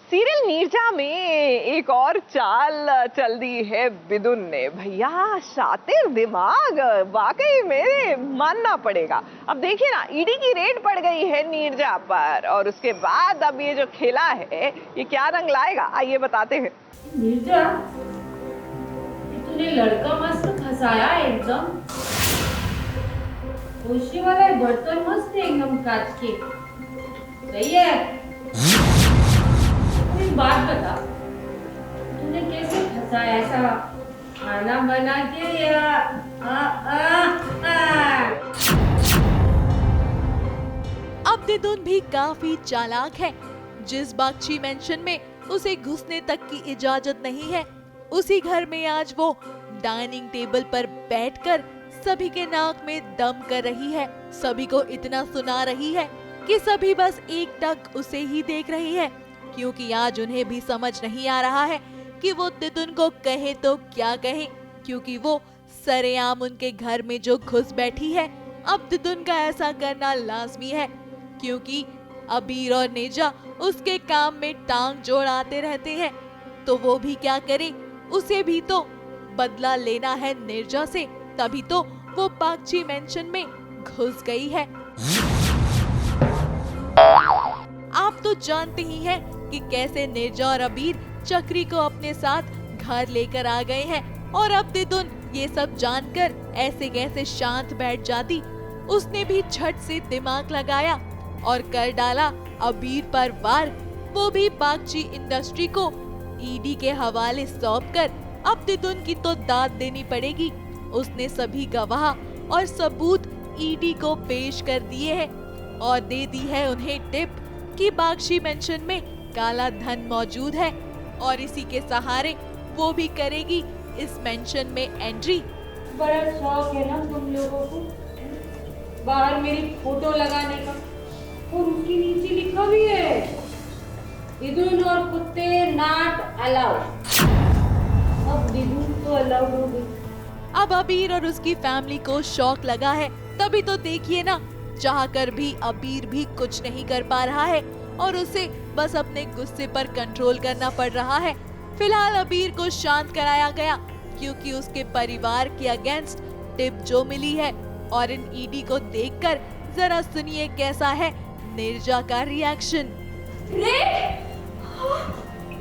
Serial Neerja में एक और चाल चल दी है बिदुन ने। भैया शातिर दिमाग, वाकई में मानना पड़ेगा। अब देखिए ना, ईडी की रेड पड़ गई है नीरजा पर और उसके बाद अब ये जो खेला है ये क्या रंग लाएगा, आइए बताते हैं। नीरजा, तूने लड़का मस्त फंसाया है एकदम। खुशी वाला बर्तन मस्त है एकदम कांच के। सही है। एक बात बता, तूने कैसे फंसाया? ऐसा खाना बना के या अब दिदुन भी काफी चालाक है। जिस बागची मेंशन में उसे घुसने तक की इजाजत नहीं है, उसी घर में आज वो डाइनिंग टेबल पर बैठकर सभी के नाक में दम कर रही है। सभी को इतना सुना रही है कि सभी बस एकटक उसे ही देख रही है, क्योंकि आज उन्हें भी समझ नहीं आ रहा है कि वो दिदुन को कहे तो क्या कहे, क्योंकि वो सरेआम उनके घर में जो घुस बैठी है। अब दिदुन का ऐसा करना लाजमी है, क्योंकि अबीर और नेजा उसके काम में टांग जोड़ाते रहते हैं। तो वो भी क्या करे, उसे भी तो बदला लेना है नेजा से, तभी तो वो बागची मेंशन में घुस गई है। आप तो जानते ही हैं कि कैसे नेजा और अबीर चक्री को अपने साथ घर लेकर आ गए हैं, और अब दिदुन ये सब जानकर ऐसे कैसे शांत बैठ जाती। उसने भी झट से दिमाग लगाया और कर डाला अबीर पर वार, वो भी बागची इंडस्ट्री को ईडी के हवाले सौंपकर। अब दिदुन की तो दाद देनी पड़ेगी। उसने सभी गवाह और सबूत ईडी को पेश कर दिए हैं और दे दी है उन्हें टिप कि बागची मेंशन में काला धन मौजूद है और इसी के सहारे वो भी करेगी इस मेंशन में एंट्री। बड़ा शौक है ना तुम लोगों को बाहर मेरी फोटो लगाने का, और उसके नीचे लिखा भी है दिदुन और कुत्ते नॉट अलाउड। अब दिदुन तो अलाउड हो गई। अब अबीर और उसकी फैमिली को शौक लगा है, तभी तो देखिए ना, चाहकर भी अबीर भी कुछ नहीं कर पा रहा है और उसे बस अपने गुस्से पर कंट्रोल करना पड़ रहा है। फिलहाल अबीर को शांत कराया गया, क्योंकि उसके परिवार के अगेंस्ट टिप जो मिली है। और इन ईडी को देखकर जरा सुनिए कैसा है नीरजा का रिएक्शन।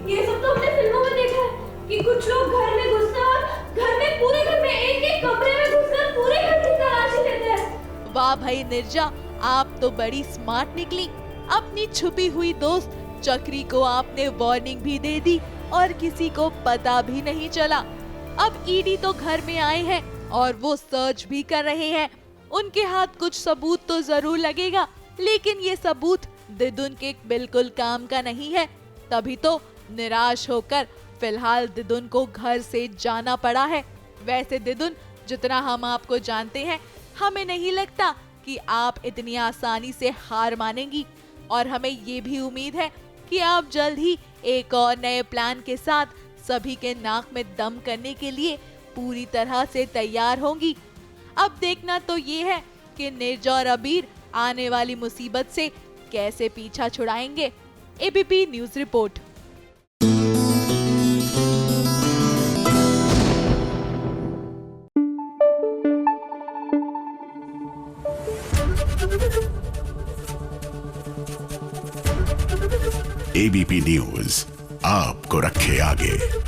ये सब तो हमने फिल्मों में देखा है कि कुछ लोग घर में घुसते और घर में पूरे घर में एक-एक कमरे में घुसकर पूरे घर की तलाशी लेते हैं। वाह भाई नीरजा, आप तो बड़ी स्मार्ट निकली। अपनी छुपी हुई दोस्त चक्री को आपने वार्निंग भी दे दी और किसी को पता भी नहीं चला। अब ईडी तो घर में आए हैं और वो सर्च भी कर रहे हैं। उनके हाथ कुछ सबूत तो जरूर लगेगा, लेकिन ये सबूत दिदुन के बिल्कुल काम का नहीं है। तभी तो निराश होकर फिलहाल दिदुन को घर से जाना पड़ा है। वैसे दिदुन, जितना हम आपको जानते हैं, हमें नहीं लगता कि आप इतनी आसानी से हार मानेंगी, और हमें ये भी उम्मीद है कि आप जल्द ही एक और नए प्लान के साथ सभी के नाक में दम करने के लिए पूरी तरह से तैयार होंगी। अब देखना तो ये है कि नीरजा और अबीर आने वाली मुसीबत से कैसे पीछा छुड़ाएंगे। ABP news report. ABP news आपको रखे आगे।